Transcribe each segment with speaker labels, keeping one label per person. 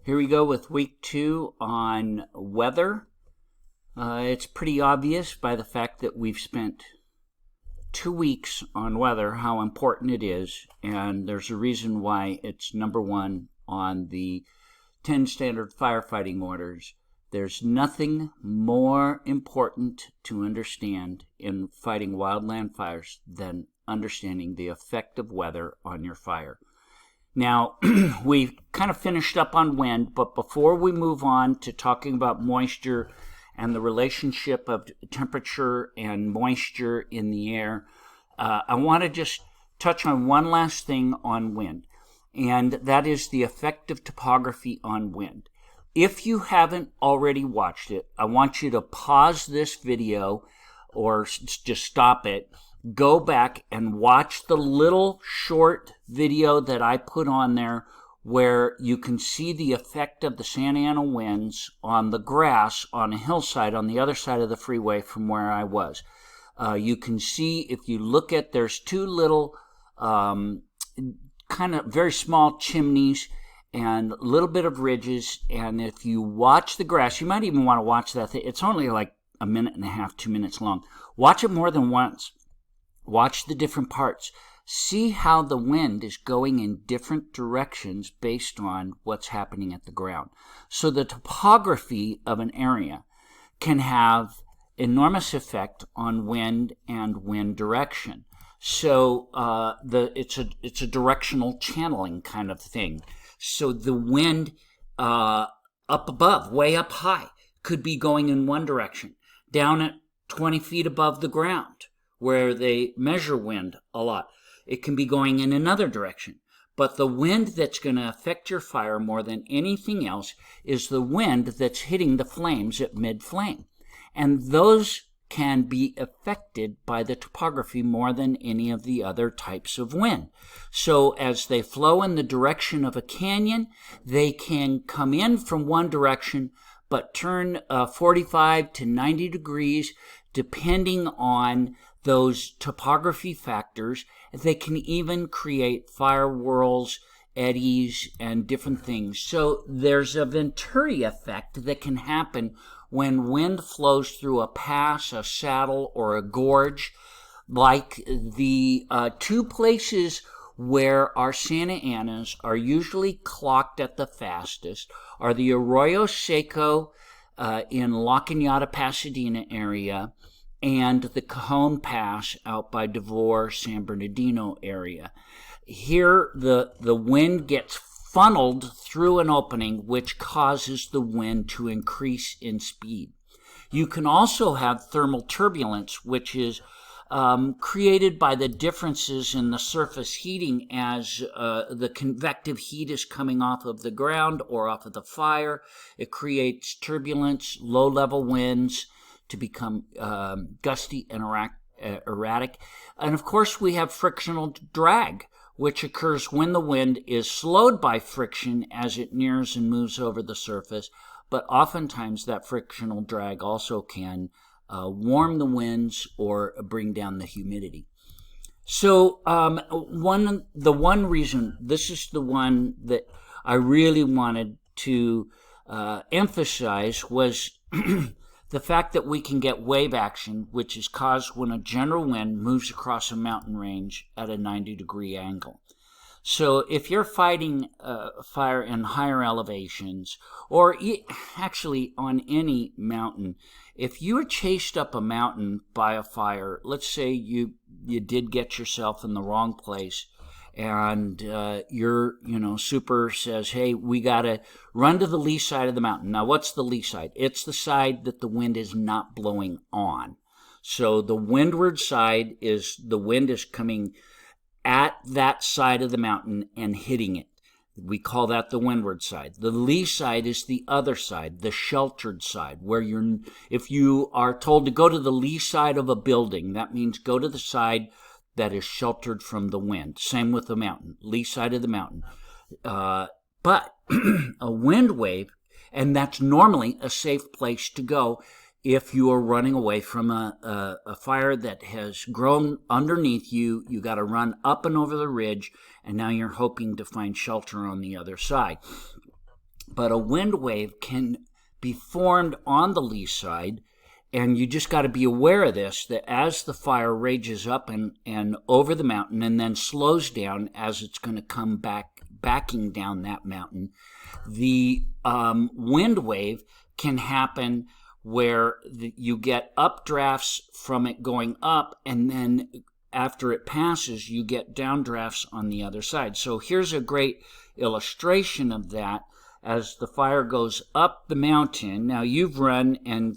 Speaker 1: Here we go with week 2 on weather. It's pretty obvious by the fact that we've spent 2 weeks on weather how important it is, and there's a reason why it's number 1 on the 10 standard firefighting orders. There's nothing more important to understand in fighting wildland fires than understanding the effect of weather on your fire. Now, we've kind of finished up on wind, but before we move on to talking about moisture and the relationship of temperature and moisture in the air, I want to just touch on one last thing on wind, and that is the effect of topography on wind. If you haven't already watched it, I want you to pause this video or just stop it. Go back and watch the little short video that I put on there where you can see the effect of the Santa Ana winds on the grass on a hillside on the other side of the freeway from where I was. You can see, if you look at, there's 2 little kind of very small chimneys and a little bit of ridges, and if you watch the grass, you might even want to watch that thing. It's only like a minute and a half, 2 minutes long. Watch it more than once. Watch the different parts. See how the wind is going in different directions based on what's happening at the ground. So the topography of an area can have enormous effect on wind and wind direction. So it's a directional channeling kind of thing. So the wind up above, way up high, could be going in one direction. Down at 20 feet above the ground, where they measure wind a lot, it can be going in another direction. But the wind that's going to affect your fire more than anything else is the wind that's hitting the flames at mid-flame. And those can be affected by the topography more than any of the other types of wind. So as they flow in the direction of a canyon, they can come in from one direction but turn 45 to 90 degrees depending on those topography factors. They can even create fire whirls, eddies, and different things. So there's a Venturi effect that can happen when wind flows through a pass, a saddle, or a gorge. Like the 2 places where our Santa Anas are usually clocked at the fastest are the Arroyo Seco in La Cañada, Pasadena area, and the Cajon Pass out by Devore, San Bernardino area. Here, the wind gets funneled through an opening, which causes the wind to increase in speed. You can also have thermal turbulence, which is created by the differences in the surface heating as the convective heat is coming off of the ground or off of the fire. It creates turbulence, low-level winds to become gusty and erratic. And of course, we have frictional drag, which occurs when the wind is slowed by friction as it nears and moves over the surface. But oftentimes that frictional drag also can warm the winds or bring down the humidity. So the one reason, this is the one that I really wanted to emphasize, was the fact that we can get wave action, which is caused when a general wind moves across a mountain range at a 90-degree angle. So if you're fighting fire in higher elevations, or actually on any mountain, if you are chased up a mountain by a fire, let's say you did get yourself in the wrong place, and your super says, hey, we got to run to the lee side of the mountain. Now, what's the lee side? It's the side that the wind is not blowing on. So the windward side is the wind is coming at that side of the mountain and hitting it. We call that the windward side. The lee side is the other side, the sheltered side, where if you are told to go to the lee side of a building, that means go to the side that is sheltered from the wind. Same with the mountain, lee side of the mountain. But a wind wave, and that's normally a safe place to go if you are running away from a fire that has grown underneath you. You got to run up and over the ridge, and now you're hoping to find shelter on the other side. but a wind wave can be formed on the lee side, and you just got to be aware of this, that as the fire rages up and over the mountain and then slows down as it's going to come backing down that mountain, the wind wave can happen where you get updrafts from it going up, and then after it passes, you get downdrafts on the other side. So here's a great illustration of that. As the fire goes up the mountain, now you've run and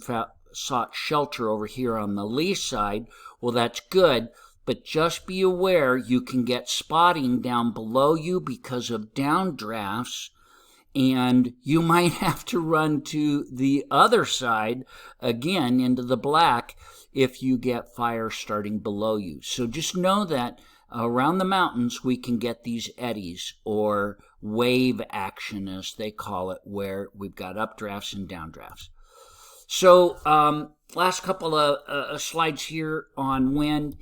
Speaker 1: sought shelter over here on the lee side. Well, that's good, but just be aware you can get spotting down below you because of downdrafts, and you might have to run to the other side again into the black if you get fire starting below you. So just know that around the mountains we can get these eddies, or wave action as they call it, where we've got updrafts and downdrafts. So last couple of slides here on wind.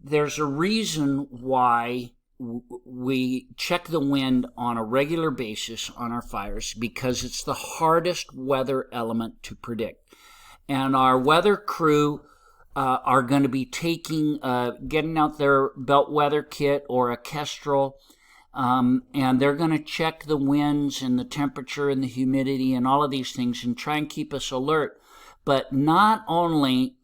Speaker 1: There's a reason why we check the wind on a regular basis on our fires, because it's the hardest weather element to predict. And our weather crew are going to be getting out their belt weather kit or a Kestrel, and they're going to check the winds and the temperature and the humidity and all of these things and try and keep us alert. But not only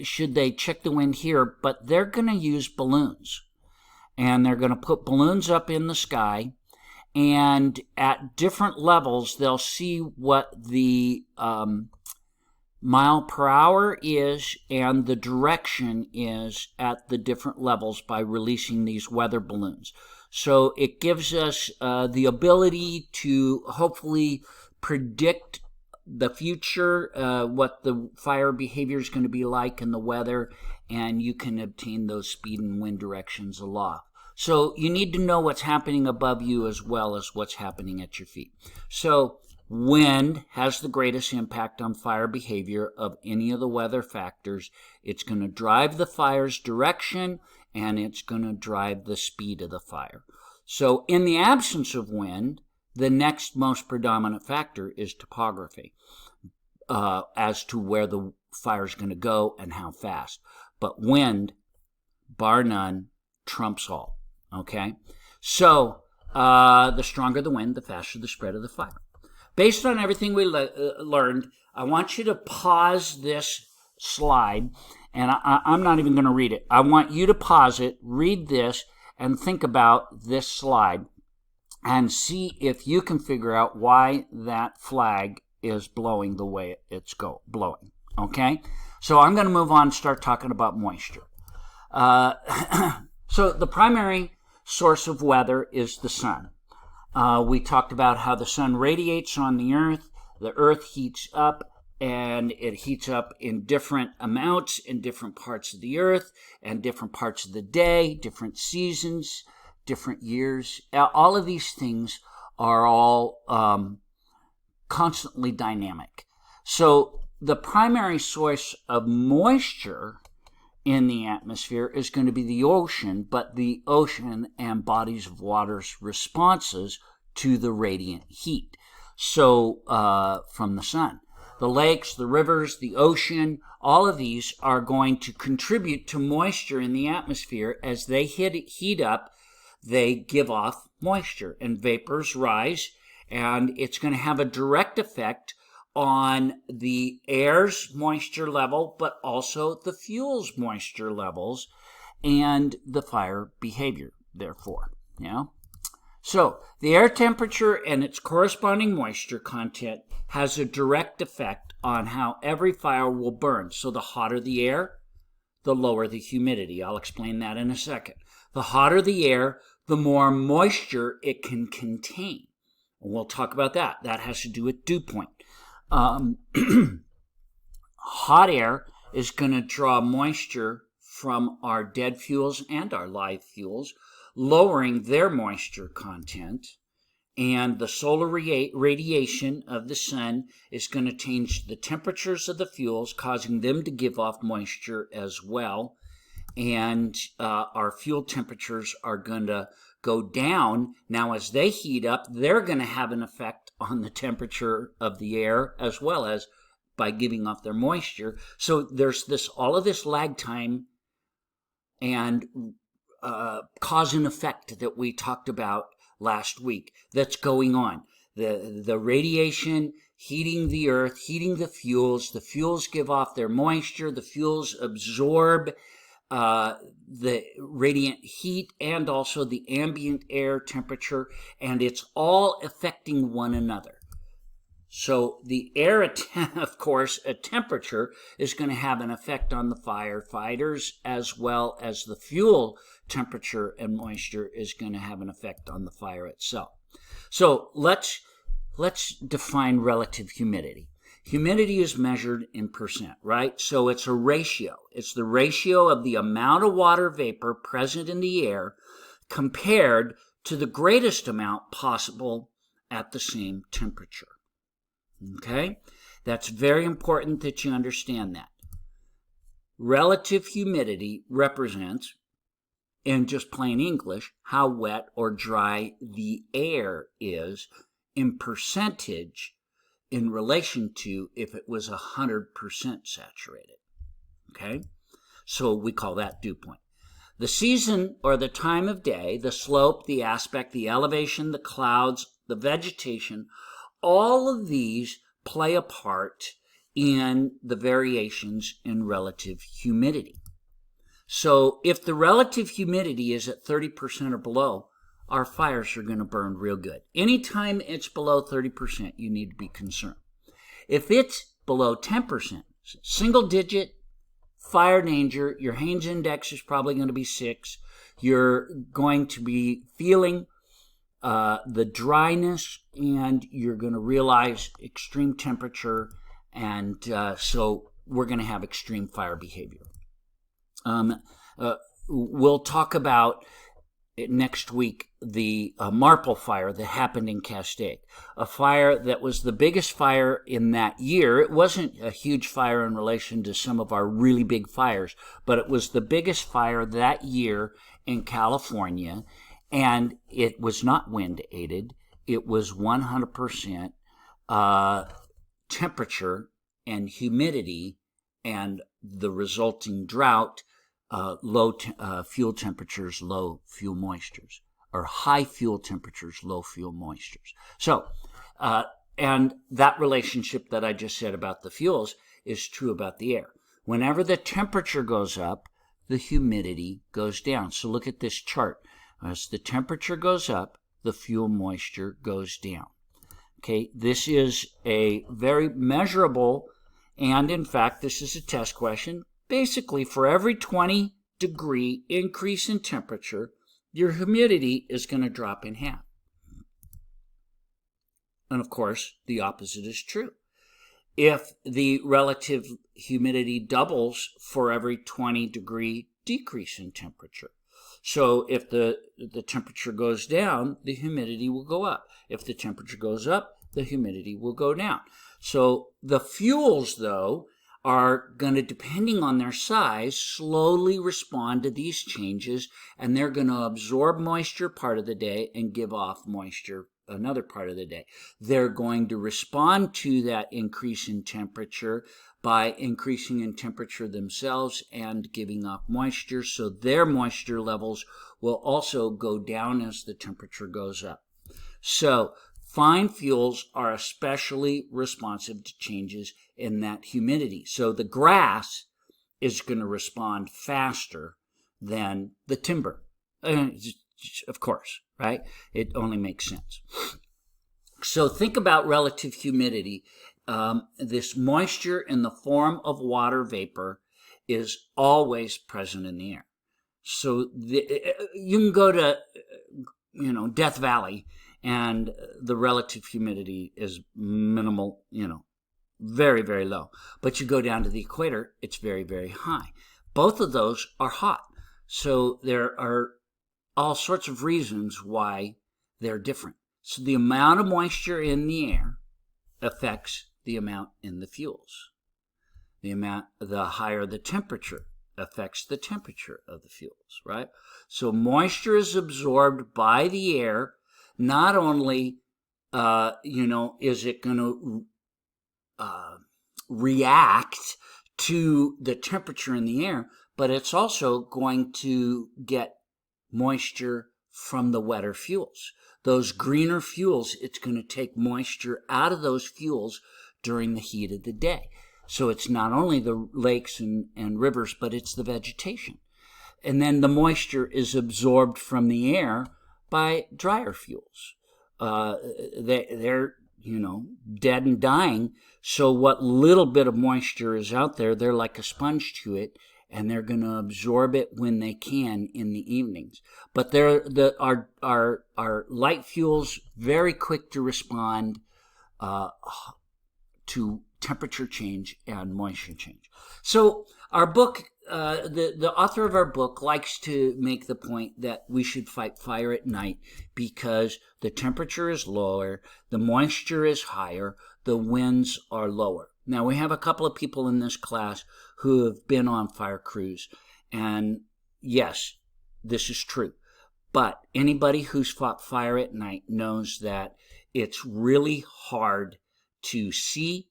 Speaker 1: should they check the wind here, but they're going to use balloons. And they're going to put balloons up in the sky, and at different levels they'll see what the mile per hour is and the direction is at the different levels by releasing these weather balloons. So it gives us the ability to hopefully predict the future, what the fire behavior is going to be like in the weather, and you can obtain those speed and wind directions aloft. So you need to know what's happening above you as well as what's happening at your feet. So wind has the greatest impact on fire behavior of any of the weather factors. It's going to drive the fire's direction, and it's going to drive the speed of the fire. So in the absence of wind, the next most predominant factor is topography, as to where the fire is going to go and how fast. But wind, bar none, trumps all. Okay? So the stronger the wind, the faster the spread of the fire. Based on everything we learned, I want you to pause this slide, and I'm not even going to read it. I want you to pause it, read this, and think about this slide, and see if you can figure out why that flag is blowing the way it's blowing. Okay? So I'm going to move on and start talking about moisture. So the primary source of weather is the sun. We talked about how the sun radiates on the earth heats up, and it heats up in different amounts in different parts of the earth and different parts of the day, different seasons, different years. All of these things are all constantly dynamic. So the primary source of moisture in the atmosphere is going to be the ocean, but the ocean and bodies of water's responses to the radiant heat. So from the sun, the lakes, the rivers, the ocean, all of these are going to contribute to moisture in the atmosphere. As they heat up, they give off moisture, and vapors rise, and it's going to have a direct effect on the air's moisture level, but also the fuel's moisture levels and the fire behavior, therefore. So the air temperature and its corresponding moisture content has a direct effect on how every fire will burn. So the hotter the air, the lower the humidity. I'll explain that in a second. The hotter the air, the more moisture it can contain. And we'll talk about that. That has to do with dew point. Hot air is going to draw moisture from our dead fuels and our live fuels, lowering their moisture content. And the solar radiation of the sun is going to change the temperatures of the fuels, causing them to give off moisture as well. and our fuel temperatures are going to go down. Now, as they heat up, they're going to have an effect on the temperature of the air, as well as by giving off their moisture. So there's all of this lag time and cause and effect that we talked about last week that's going on. The radiation heating the earth, heating the fuels give off their moisture, the fuels absorb the radiant heat and also the ambient air temperature, and it's all affecting one another. So the air, of course, a temperature is going to have an effect on the firefighters, as well as the fuel temperature and moisture is going to have an effect on the fire itself. So let's define relative humidity. Humidity is measured in percent, right? So it's a ratio. It's the ratio of the amount of water vapor present in the air compared to the greatest amount possible at the same temperature. Okay? That's very important that you understand that. Relative humidity represents, in just plain English, how wet or dry the air is in percentage in relation to if it was 100% saturated. Okay? So we call that dew point. The season or the time of day, the slope, the aspect, the elevation, the clouds, the vegetation, all of these play a part in the variations in relative humidity. So if the relative humidity is at 30% or below, our fires are going to burn real good. Anytime it's below 30%, you need to be concerned. If it's below 10%, single digit fire danger, your Haines index is probably going to be 6. You're going to be feeling the dryness, and you're going to realize extreme temperature, and so we're going to have extreme fire behavior. We'll talk about next week the Marple fire that happened in Castaic, a fire that was the biggest fire in that year. It wasn't a huge fire in relation to some of our really big fires, but it was the biggest fire that year in California, and it was not wind aided. It was 100% temperature and humidity, and the resulting drought, low fuel temperatures, low fuel moistures, or high fuel temperatures, low fuel moistures. So, and that relationship that I just said about the fuels is true about the air. Whenever the temperature goes up, the humidity goes down. So look at this chart. As the temperature goes up, the fuel moisture goes down. Okay, this is a very measurable, and in fact, this is a test question. Basically, for every 20-degree increase in temperature, your humidity is going to drop in half. And of course, the opposite is true. If the relative humidity doubles for every 20-degree decrease in temperature. So if the temperature goes down, the humidity will go up. If the temperature goes up, the humidity will go down. So the fuels, though, are going to, depending on their size, slowly respond to these changes, and they're going to absorb moisture part of the day and give off moisture another part of the day. They're going to respond to that increase in temperature by increasing in temperature themselves and giving off moisture, so their moisture levels will also go down as the temperature goes up. So fine fuels are especially responsive to changes in that humidity. So the grass is going to respond faster than the timber. Of course, right? It only makes sense. So think about relative humidity. This moisture in the form of water vapor is always present in the air. So you can go to, Death Valley, and the relative humidity is minimal, very, very low. But you go down to the equator, it's very, very high. Both of those are hot. So there are all sorts of reasons why they're different. So the amount of moisture in the air affects the amount in the fuels. The higher the temperature affects the temperature of the fuels, right? So moisture is absorbed by the air. Not only, is it going to react to the temperature in the air, but it's also going to get moisture from the wetter fuels. Those greener fuels, it's going to take moisture out of those fuels during the heat of the day. So it's not only the lakes and rivers, but it's the vegetation. And then the moisture is absorbed from the air by drier fuels. They're dead and dying. So what little bit of moisture is out there, they're like a sponge to it, and they're going to absorb it when they can in the evenings. But our light fuels very quick to respond to temperature change and moisture change. So our book, the author of our book likes to make the point that we should fight fire at night because the temperature is lower, the moisture is higher, the winds are lower. Now, we have a couple of people in this class who have been on fire crews, and yes, this is true. But anybody who's fought fire at night knows that it's really hard to see.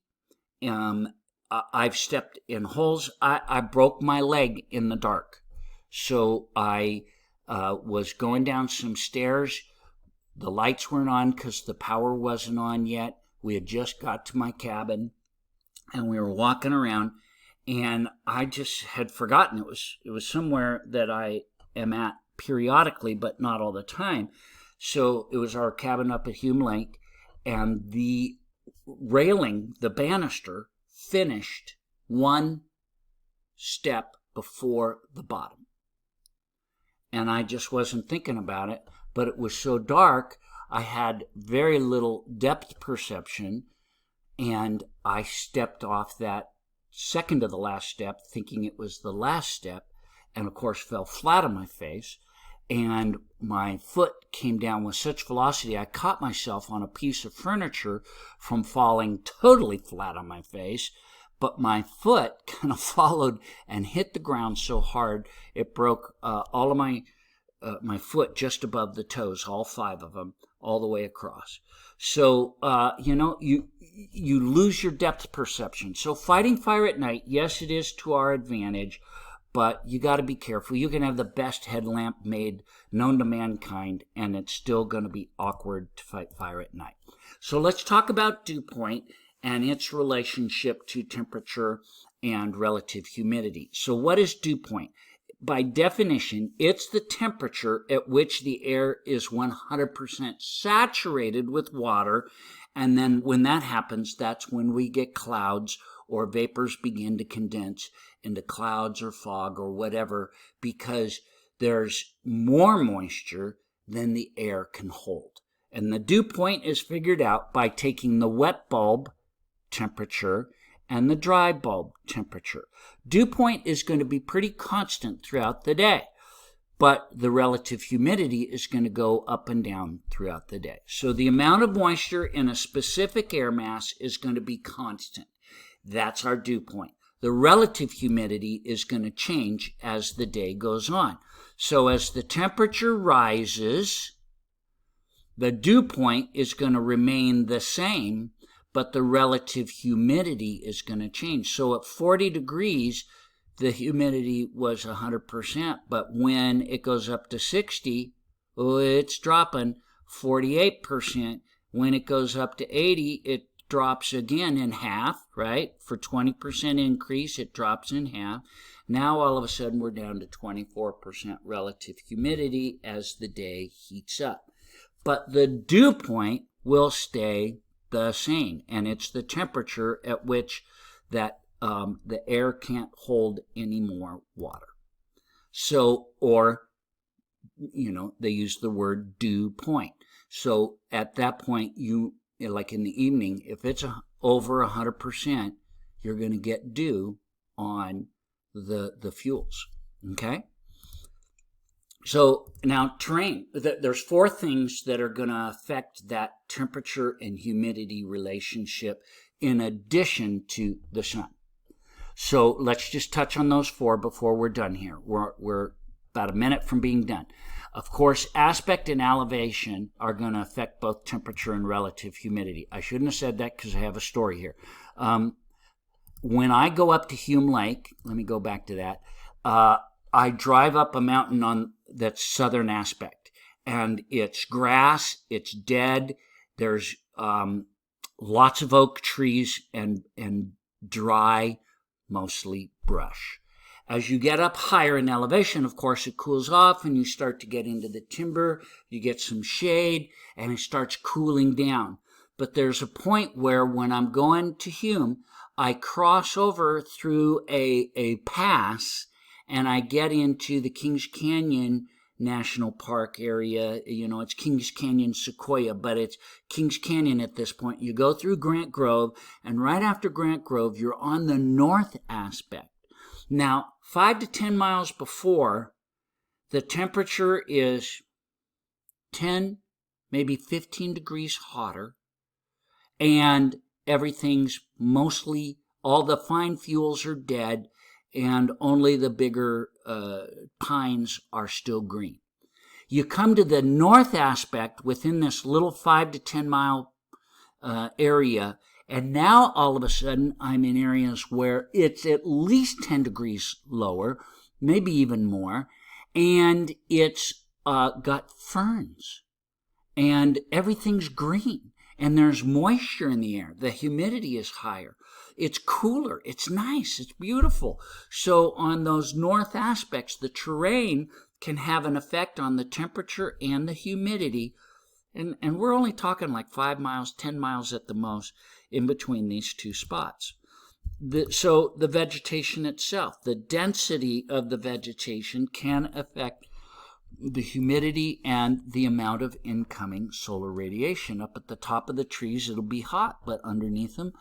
Speaker 1: I've stepped in holes. I broke my leg in the dark. So I was going down some stairs. The lights weren't on because the power wasn't on yet. We had just got to my cabin, and we were walking around, and I just had forgotten. It was somewhere that I am at periodically, but not all the time. So it was our cabin up at Hume Lake, and the railing, the banister, finished one step before the bottom. And I just wasn't thinking about it, but it was so dark, I had very little depth perception, and I stepped off that second to the last step, thinking it was the last step, and of course fell flat on my face, and my foot came down with such velocity, I caught myself on a piece of furniture from falling totally flat on my face, but my foot kind of followed and hit the ground so hard, it broke all of my foot just above the toes, all 5 of them, all the way across. So, you lose your depth perception. So fighting fire at night, yes, it is to our advantage, but you got to be careful. You can have the best headlamp made known to mankind, and it's still going to be awkward to fight fire at night. So let's talk about dew point and its relationship to temperature and relative humidity. So what is dew point? By definition, it's the temperature at which the air is 100% saturated with water, and then when that happens, that's when we get clouds or vapors begin to condense into clouds or fog or whatever, because there's more moisture than the air can hold. And the dew point is figured out by taking the wet bulb temperature and the dry bulb temperature. Dew point is going to be pretty constant throughout the day, but the relative humidity is going to go up and down throughout the day. So the amount of moisture in a specific air mass is going to be constant. That's our dew point. The relative humidity is going to change as the day goes on. So as the temperature rises, the dew point is going to remain the same, but the relative humidity is going to change. So at 40 degrees, the humidity was 100%, but when it goes up to 60, it's dropping 48%. When it goes up to 80, it drops again in half, right? For 20% increase, it drops in half. Now all of a sudden we're down to 24% relative humidity as the day heats up. But the dew point will stay the same, and it's the temperature at which that the air can't hold any more water. So, or, they use the word dew point. So at that point, like in the evening, if it's over 100%, you're going to get dew on the fuels, okay? So now terrain, there's 4 things that are going to affect that temperature and humidity relationship in addition to the sun. So let's just touch on those 4 before we're done here. We're about a minute from being done. Of course, aspect and elevation are going to affect both temperature and relative humidity. I shouldn't have said that because I have a story here. When I go up to Hume Lake, let me go back to that, I drive up a mountain on that southern aspect, and it's grass, it's dead, there's lots of oak trees and dry, mostly brush. As you get up higher in elevation, of course, it cools off and you start to get into the timber, you get some shade, and it starts cooling down. But there's a point where when I'm going to Hume, I cross over through a pass and I get into the Kings Canyon National Park area. You know, it's Kings Canyon Sequoia, but it's Kings Canyon at this point. You go through Grant Grove, and right after Grant Grove, you're on the north aspect. Now, 5 to 10 miles before, the temperature is 10, maybe 15 degrees hotter, and everything's mostly, all the fine fuels are dead, and only the bigger pines are still green. You come to the north aspect within this little 5 to 10 mile area, and now all of a sudden I'm in areas where it's at least 10 degrees lower, maybe even more, and it's got ferns, and everything's green, and there's moisture in the air. The humidity is higher. It's cooler. It's nice. It's beautiful. So on those north aspects, the terrain can have an effect on the temperature and the humidity. And we're only talking like 5 miles, 10 miles at the most in between these two spots. So the vegetation itself, the density of the vegetation can affect the humidity and the amount of incoming solar radiation. Up at the top of the trees, it'll be hot, but underneath them,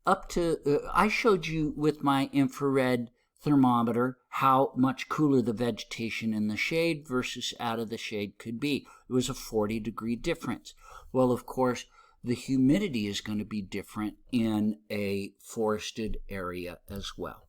Speaker 1: up to, I showed you with my infrared thermometer how much cooler the vegetation in the shade versus out of the shade could be. It was a 40-degree difference. Well, of course, the humidity is going to be different in a forested area as well.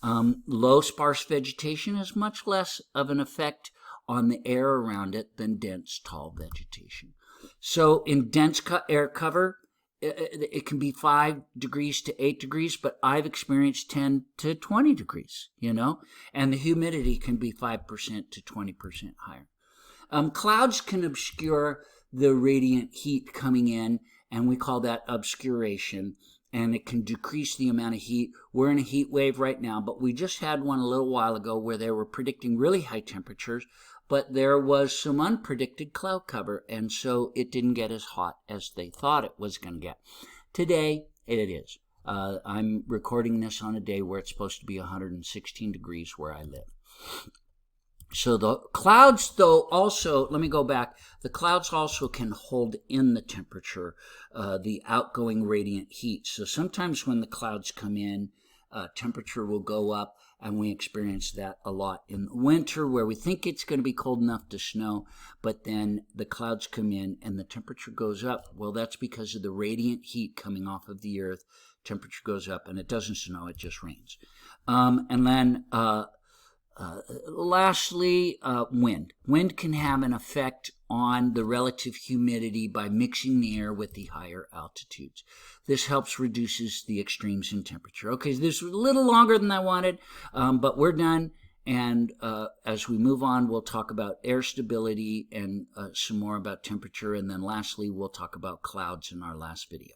Speaker 1: Low sparse vegetation has much less of an effect on the air around it than dense tall vegetation. So in dense air cover, it can be 5 degrees to 8 degrees, but I've experienced 10 to 20 degrees, and the humidity can be 5% to 20% higher. Clouds can obscure the radiant heat coming in, and we call that obscuration, and it can decrease the amount of heat. We're in a heat wave right now, but we just had one a little while ago where they were predicting really high temperatures, but there was some unpredicted cloud cover, and so it didn't get as hot as they thought it was going to get. Today, it is. I'm recording this on a day where it's supposed to be 116 degrees where I live. So the clouds, though, also, let me go back. The clouds also can hold in the temperature, the outgoing radiant heat. So sometimes when the clouds come in, temperature will go up, and we experience that a lot in the winter where we think it's going to be cold enough to snow, but then the clouds come in and the temperature goes up. Well, that's because of the radiant heat coming off of the earth. Temperature goes up, and it doesn't snow, it just rains. And then lastly, wind. Wind can have an effect on the relative humidity by mixing the air with the higher altitudes. This helps reduces the extremes in temperature. Okay, this was a little longer than I wanted, but we're done. And as we move on, we'll talk about air stability and some more about temperature. And then lastly, we'll talk about clouds in our last video.